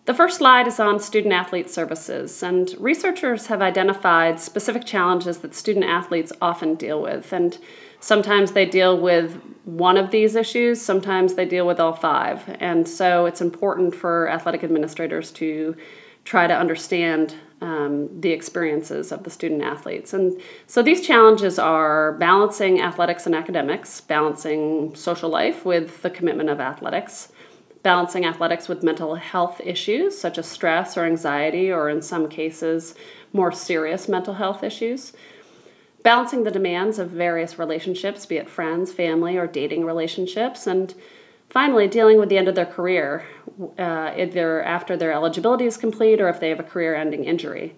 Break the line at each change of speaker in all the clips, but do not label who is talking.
The first slide is on student-athlete services, and researchers have identified specific challenges that student-athletes often deal with, and sometimes they deal with one of these issues, sometimes they deal with all five, and so it's important for athletic administrators to try to understand the experiences of the student-athletes. And so these challenges are balancing athletics and academics, balancing social life with the commitment of athletics, balancing athletics with mental health issues such as stress or anxiety, or in some cases, more serious mental health issues, balancing the demands of various relationships, be it friends, family, or dating relationships, and finally, dealing with the end of their career, either after their eligibility is complete or if they have a career-ending injury.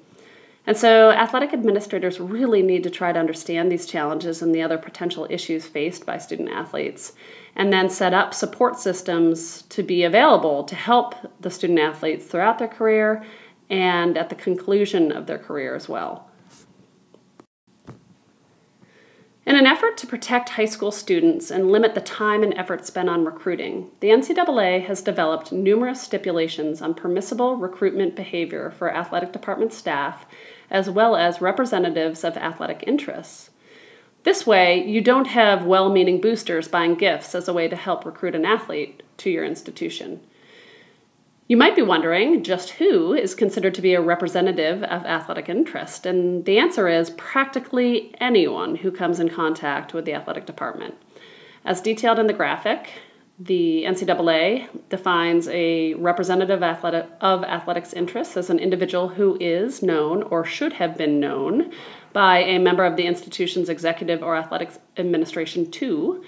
And so athletic administrators really need to try to understand these challenges and the other potential issues faced by student-athletes, and then set up support systems to be available to help the student-athletes throughout their career and at the conclusion of their career as well. In an effort to protect high school students and limit the time and effort spent on recruiting, the NCAA has developed numerous stipulations on permissible recruitment behavior for athletic department staff, as well as representatives of athletic interests. This way, you don't have well-meaning boosters buying gifts as a way to help recruit an athlete to your institution. You might be wondering just who is considered to be a representative of athletic interest, and the answer is practically anyone who comes in contact with the athletic department. As detailed in the graphic, the NCAA defines a representative of athletics interests as an individual who is known or should have been known by a member of the institution's executive or athletics administration to.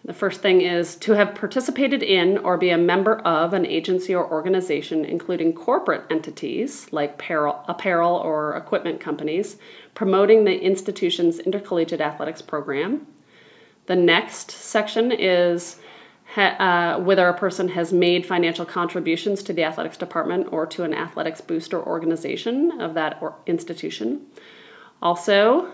The first thing is to have participated in or be a member of an agency or organization, including corporate entities like apparel or equipment companies, promoting the institution's intercollegiate athletics program. The next section is whether a person has made financial contributions to the athletics department or to an athletics booster organization of that institution. Also,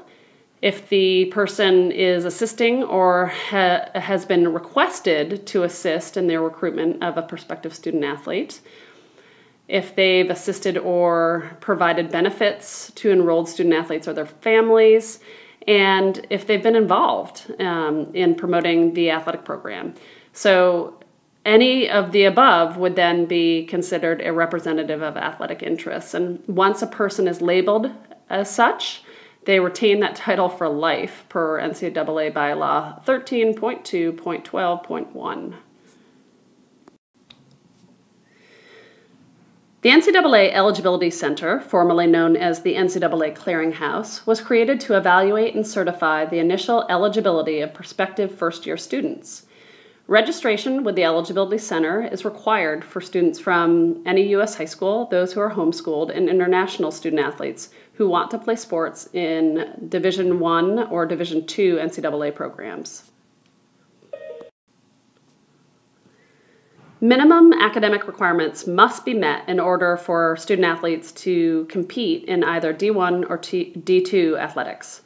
if the person is assisting or has been requested to assist in their recruitment of a prospective student athlete, if they've assisted or provided benefits to enrolled student athletes or their families, and if they've been involved in promoting the athletic program. So any of the above would then be considered a representative of athletic interests. And once a person is labeled as such, they retain that title for life per NCAA bylaw 13.2.12.1. The NCAA Eligibility Center, formerly known as the NCAA Clearinghouse, was created to evaluate and certify the initial eligibility of prospective first-year students. Registration with the Eligibility Center is required for students from any U.S. high school, those who are homeschooled, and international student athletes who want to play sports in Division I or Division II NCAA programs. Minimum academic requirements must be met in order for student athletes to compete in either D1 or D2 athletics.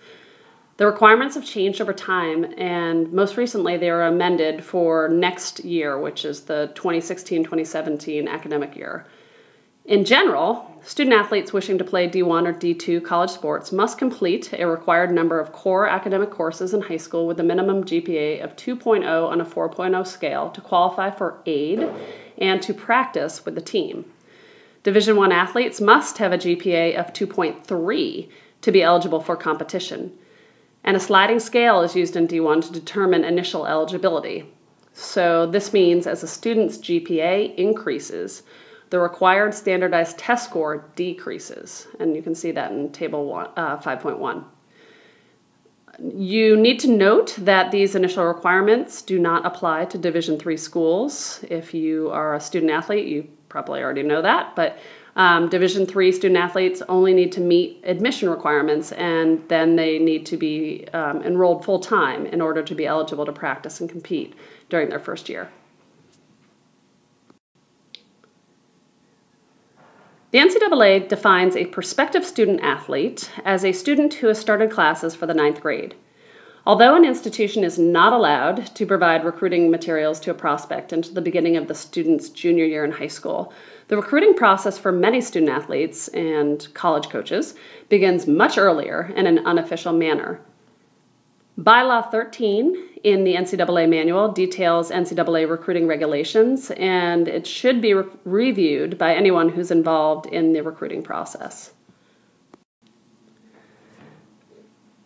The requirements have changed over time, and most recently they were amended for next year, which is the 2016-2017 academic year. In general, student athletes wishing to play D1 or D2 college sports must complete a required number of core academic courses in high school with a minimum GPA of 2.0 on a 4.0 scale to qualify for aid and to practice with the team. Division I athletes must have a GPA of 2.3 to be eligible for competition. And a sliding scale is used in D1 to determine initial eligibility. So this means as a student's GPA increases, the required standardized test score decreases. And you can see that in Table 5.1. You need to note that these initial requirements do not apply to Division III schools. If you are a student athlete, you probably already know that, but Division III student athletes only need to meet admission requirements, and then they need to be enrolled full-time in order to be eligible to practice and compete during their first year. The NCAA defines a prospective student athlete as a student who has started classes for the 9th grade. Although an institution is not allowed to provide recruiting materials to a prospect until the beginning of the student's junior year in high school, the recruiting process for many student athletes and college coaches begins much earlier in an unofficial manner. Bylaw 13 in the NCAA manual details NCAA recruiting regulations, and it should be reviewed by anyone who's involved in the recruiting process.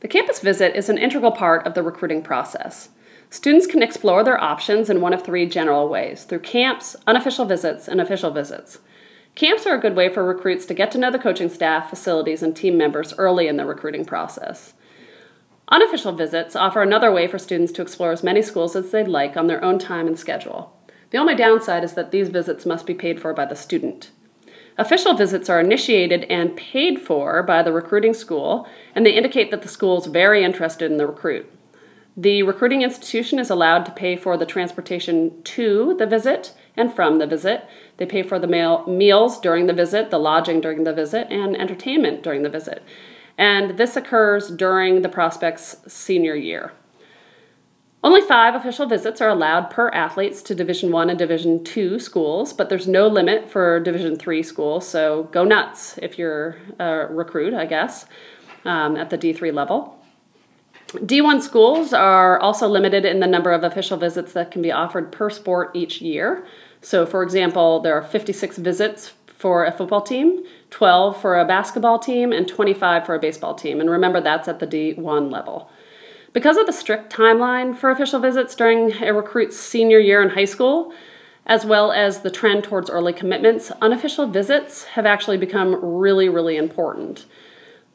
The campus visit is an integral part of the recruiting process. Students can explore their options in one of three general ways: through camps, unofficial visits, and official visits. Camps are a good way for recruits to get to know the coaching staff, facilities, and team members early in the recruiting process. Unofficial visits offer another way for students to explore as many schools as they'd like on their own time and schedule. The only downside is that these visits must be paid for by the student. Official visits are initiated and paid for by the recruiting school, and they indicate that the school is very interested in the recruit. The recruiting institution is allowed to pay for the transportation to the visit and from the visit. They pay for the meals during the visit, the lodging during the visit, and entertainment during the visit. And this occurs during the prospect's senior year. Only 5 official visits are allowed per athletes to Division I and Division II schools, but there's no limit for Division III schools, so go nuts if you're a recruit, I guess, at the D3 level. D1 schools are also limited in the number of official visits that can be offered per sport each year. So, for example, there are 56 visits for a football team, 12 for a basketball team, and 25 for a baseball team. And remember, that's at the D1 level. Because of the strict timeline for official visits during a recruit's senior year in high school, as well as the trend towards early commitments, unofficial visits have actually become really, really important.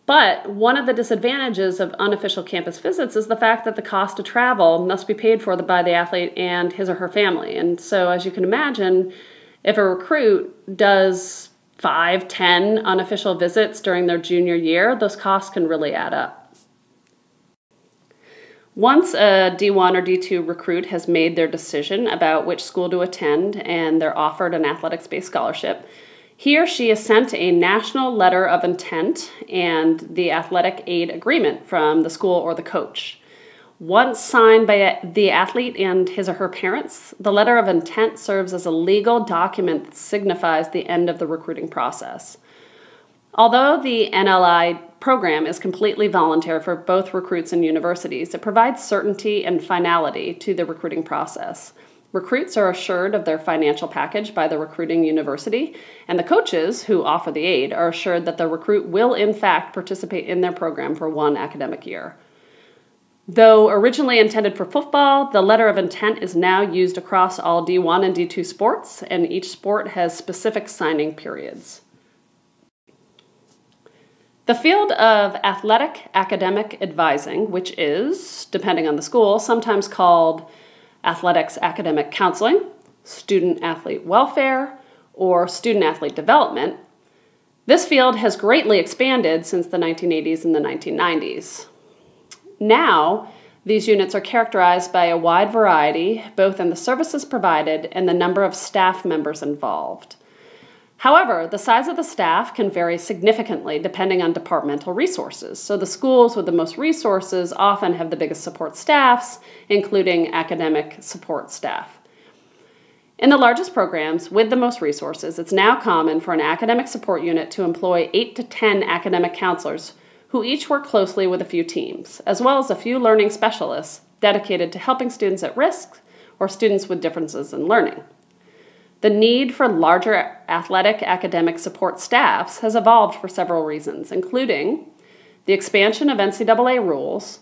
But one of the disadvantages of unofficial campus visits is the fact that the cost of travel must be paid for by the athlete and his or her family. And so, as you can imagine, if a recruit does 5, 10 unofficial visits during their junior year, those costs can really add up. Once a D1 or D2 recruit has made their decision about which school to attend and they're offered an athletics-based scholarship, he or she is sent a national letter of intent and the athletic aid agreement from the school or the coach. Once signed by the athlete and his or her parents, the letter of intent serves as a legal document that signifies the end of the recruiting process. Although the NLI program is completely voluntary for both recruits and universities, it provides certainty and finality to the recruiting process. Recruits are assured of their financial package by the recruiting university, and the coaches who offer the aid are assured that the recruit will in fact participate in their program for one academic year. Though originally intended for football, the letter of intent is now used across all D1 and D2 sports, and each sport has specific signing periods. The field of athletic academic advising, which is, depending on the school, sometimes called athletics academic counseling, student athlete welfare, or student athlete development, this field has greatly expanded since the 1980s and the 1990s. Now, these units are characterized by a wide variety, both in the services provided and the number of staff members involved. However, the size of the staff can vary significantly depending on departmental resources. So the schools with the most resources often have the biggest support staffs, including academic support staff. In the largest programs with the most resources, it's now common for an academic support unit to employ 8 to 10 academic counselors who each work closely with a few teams, as well as a few learning specialists dedicated to helping students at risk or students with differences in learning. The need for larger athletic academic support staffs has evolved for several reasons, including the expansion of NCAA rules,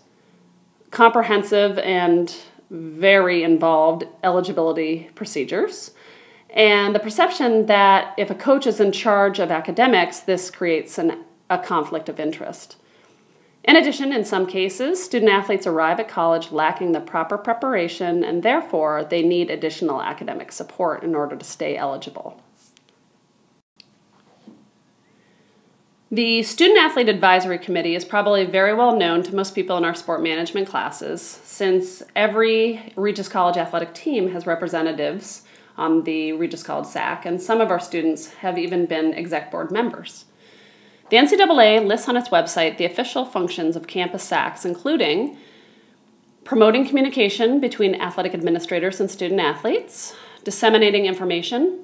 comprehensive and very involved eligibility procedures, and the perception that if a coach is in charge of academics, this creates a conflict of interest. In addition, in some cases, student athletes arrive at college lacking the proper preparation, and therefore they need additional academic support in order to stay eligible. The Student Athlete Advisory Committee is probably very well known to most people in our sport management classes, since every Regis College athletic team has representatives on the Regis College SAC, and some of our students have even been exec board members. The NCAA lists on its website the official functions of campus SACs, including promoting communication between athletic administrators and student athletes, disseminating information,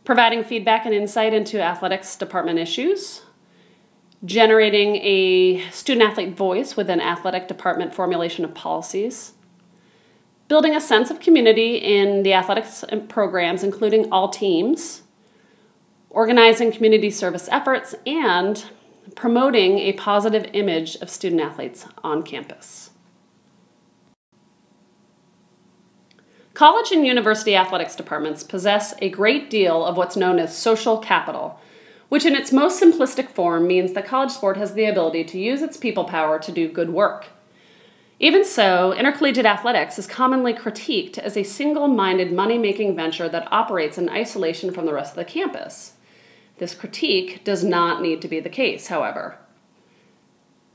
providing feedback and insight into athletics department issues, generating a student-athlete voice within athletic department formulation of policies, building a sense of community in the athletics programs, including all teams, organizing community service efforts, and promoting a positive image of student-athletes on campus. College and university athletics departments possess a great deal of what's known as social capital, which in its most simplistic form means that college sport has the ability to use its people power to do good work. Even so, intercollegiate athletics is commonly critiqued as a single-minded money-making venture that operates in isolation from the rest of the campus. This critique does not need to be the case, however.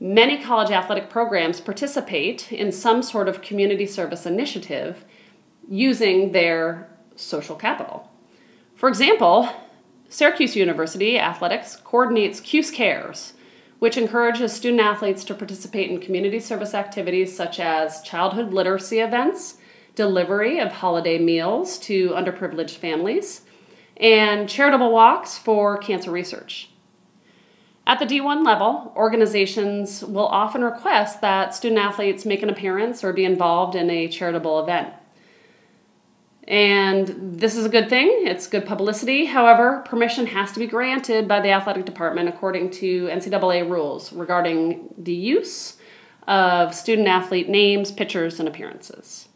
Many college athletic programs participate in some sort of community service initiative using their social capital. For example, Syracuse University Athletics coordinates CUSE Cares, which encourages student athletes to participate in community service activities such as childhood literacy events, delivery of holiday meals to underprivileged families, and charitable walks for cancer research. At the D1 level, organizations will often request that student athletes make an appearance or be involved in a charitable event. And this is a good thing, it's good publicity. However, permission has to be granted by the athletic department according to NCAA rules regarding the use of student athlete names, pictures, and appearances.